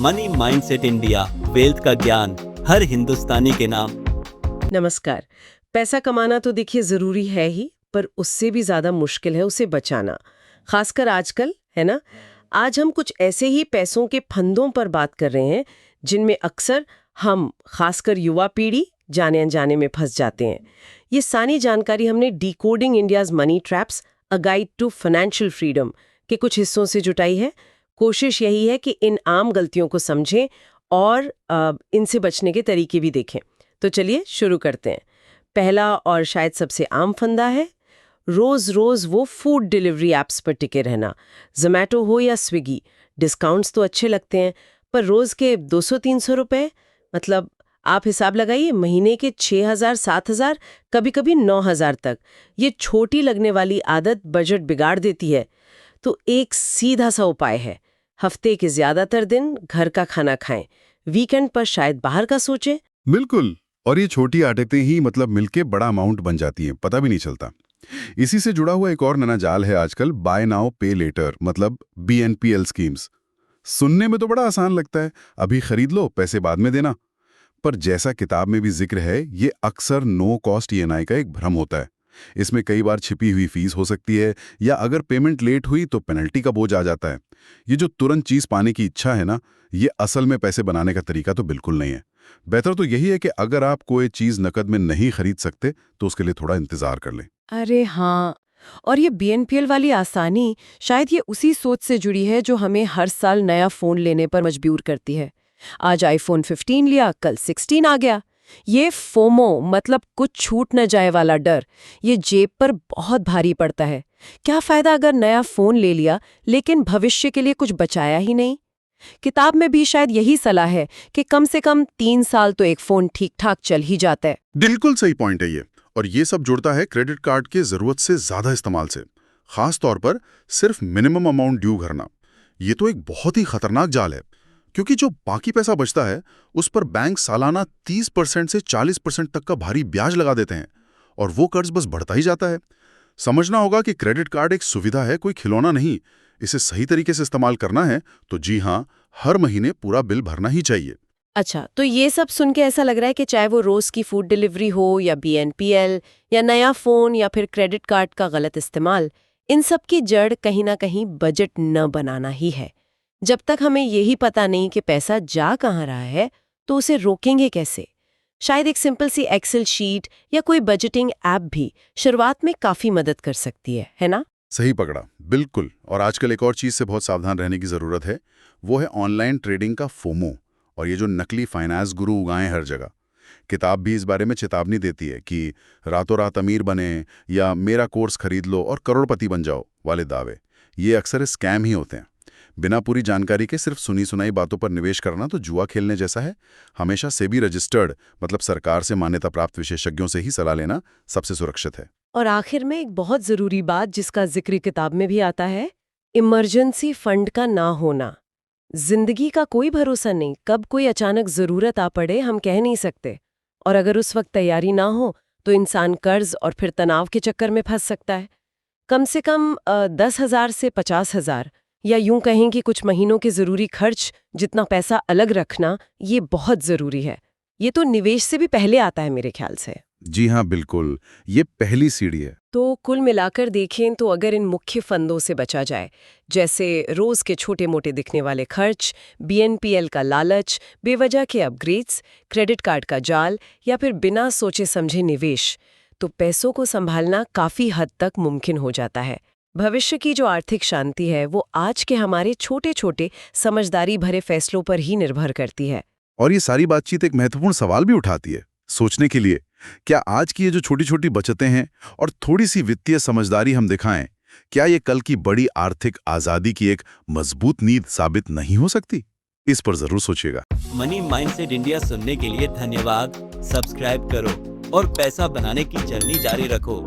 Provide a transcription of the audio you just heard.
Money mindset India, wealth का ज्ञान हर हिंदुस्तानी के नाम। नमस्कार। पैसा कमाना तो देखिए ज़रूरी है ही, पर उससे भी ज़्यादा मुश्किल है उसे बचाना, खासकर आजकल, है ना। आज हम कुछ ऐसे ही पैसों के फंदों पर बात कर रहे हैं जिनमें अक्सर हम, खासकर युवा पीढ़ी, जाने अनजाने में फंस जाते हैं। ये सारी जानकारी हमने decoding India's money traps, a guide to financial freedom के कुछ हिस्सों से जुटाई है। कोशिश यही है कि इन आम गलतियों को समझें और इनसे बचने के तरीके भी देखें। तो चलिए शुरू करते हैं। पहला और शायद सबसे आम फंदा है रोज रोज वो फूड डिलीवरी ऐप्स पर टिके रहना। जोमैटो हो या स्विगी, डिस्काउंट्स तो अच्छे लगते हैं, पर रोज के 200-300 रुपए, मतलब आप हिसाब लगाइए, महीने के 6,000-7,000, कभी-कभी 9,000 तक। ये छोटी लगने वाली आदत बजट बिगाड़ देती है। तो एक सीधा सा उपाय है, हफ्ते के ज्यादातर दिन घर का खाना खाएं, वीकेंड पर शायद बाहर का सोचें। बिल्कुल। और ये छोटी आदतें ही मतलब मिलके बड़ा अमाउंट बन जाती हैं, पता भी नहीं चलता। इसी से जुड़ा हुआ एक और नया जाल है आजकल, बाय नाउ पे लेटर, मतलब BNPL स्कीम्स। सुनने में तो बड़ा आसान लगता है, अभी खरीद लो पैसे बाद में देना। पर जैसा किताब में भी जिक्र है, ये अक्सर नो कॉस्ट EMI का एक भ्रम होता है। इसमें कई बार छिपी हुई फीस हो सकती है, या अगर पेमेंट लेट हुई तो पेनल्टी का बोझ आ जाता है। ये जो तुरंत चीज पाने की इच्छा है ना, ये असल में पैसे बनाने का तरीका तो बिल्कुल नहीं है। बेहतर तो यही है कि अगर आप कोई चीज नकद में नहीं खरीद सकते तो उसके लिए थोड़ा इंतजार कर लें। अरे हाँ, और ये BNPL वाली आसानी शायद ये उसी सोच से जुड़ी है जो हमें हर साल नया फोन लेने पर मजबूर करती है। आज iPhone 15 लिया, कल 16 आ गया। ये फोमो, मतलब कुछ छूट न जाए वाला डर, ये जेब पर बहुत भारी पड़ता है। क्या फायदा अगर नया फोन ले लिया लेकिन भविष्य के लिए कुछ बचाया ही नहीं। किताब में भी शायद यही सलाह है कि कम से कम 3 साल तो एक फोन ठीक ठाक चल ही जाता है। बिल्कुल सही पॉइंट है ये। और ये सब जुड़ता है क्रेडिट कार्ड के जरूरत से ज्यादा इस्तेमाल से, खास तौर पर सिर्फ मिनिमम अमाउंट ड्यू भरना। ये तो एक बहुत ही खतरनाक जाल है, क्योंकि जो बाकी पैसा बचता है उस पर बैंक सालाना 30% से 40% तक का भारी ब्याज लगा देते हैं, और वो कर्ज बस बढ़ता ही जाता है। समझना होगा कि क्रेडिट कार्ड एक सुविधा है, कोई खिलौना नहीं। इसे सही तरीके से इस्तेमाल करना है तो जी हाँ, हर महीने पूरा बिल भरना ही चाहिए। अच्छा, तो ये सब सुन के ऐसा लग रहा है कि चाहे वो रोज की फूड डिलीवरी हो या BNPL या नया फोन या फिर क्रेडिट कार्ड का गलत इस्तेमाल, इन सब की जड़ कहीं ना कहीं बजट न बनाना ही है। जब तक हमें यही पता नहीं कि पैसा जा कहाँ रहा है, तो उसे रोकेंगे कैसे। शायद एक सिंपल सी एक्सेल शीट या कोई बजटिंग ऐप भी शुरुआत में काफी मदद कर सकती है ना। सही पकड़ा, बिल्कुल। और आजकल एक और चीज से बहुत सावधान रहने की जरूरत है, वो है ऑनलाइन ट्रेडिंग का फोमो, और ये जो नकली फाइनेंस गुरु उगाए हर जगह। किताब भी इस बारे में चेतावनी देती है कि रातों रात अमीर बने या मेरा कोर्स खरीद लो और करोड़पति बन जाओ वाले दावे, ये अक्सर स्कैम ही होते हैं। बिना पूरी जानकारी के सिर्फ सुनी सुनाई बातों पर निवेश करना तो जुआ खेलने जैसा है। हमेशा सेबी रजिस्टर्ड, मतलब सरकार से मान्यता प्राप्त विशेषज्ञों से ही सलाह लेना सबसे सुरक्षित है। और आखिर में एक बहुत जरूरी बात जिसका जिक्र किताब में भी आता है, इमरजेंसी फंड का ना होना। जिंदगी का कोई भरोसा नहीं, कब कोई अचानक जरूरत आ पड़े हम कह नहीं सकते। और अगर उस वक्त तैयारी ना हो तो इंसान कर्ज और फिर तनाव के चक्कर में फंस सकता है। कम से कम 10,000 से 50,000, या यूं कहें कि कुछ महीनों के जरूरी खर्च जितना पैसा अलग रखना, ये बहुत जरूरी है। ये तो निवेश से भी पहले आता है मेरे ख्याल से। जी हाँ, बिल्कुल, ये पहली सीढ़ी है। तो कुल मिलाकर देखें तो अगर इन मुख्य फंदों से बचा जाए, जैसे रोज के छोटे मोटे दिखने वाले खर्च, BNPL का लालच, बेवजह के अपग्रेड्स, क्रेडिट कार्ड का जाल, या फिर बिना सोचे समझे निवेश, तो पैसों को संभालना काफी हद तक मुमकिन हो जाता है। भविष्य की जो आर्थिक शांति है वो आज के हमारे छोटे छोटे समझदारी भरे फैसलों पर ही निर्भर करती है। और ये सारी बातचीत एक महत्वपूर्ण सवाल भी उठाती है सोचने के लिए, क्या आज की ये जो छोटी छोटी बचतें हैं और थोड़ी सी वित्तीय समझदारी हम दिखाएं, क्या ये कल की बड़ी आर्थिक आजादी की एक मजबूत नींव साबित नहीं हो सकती? इस पर जरूर सोचिएगा। मनी माइंडसेट इंडिया सुनने के लिए धन्यवाद। सब्सक्राइब करो और पैसा बनाने की जर्नी जारी रखो।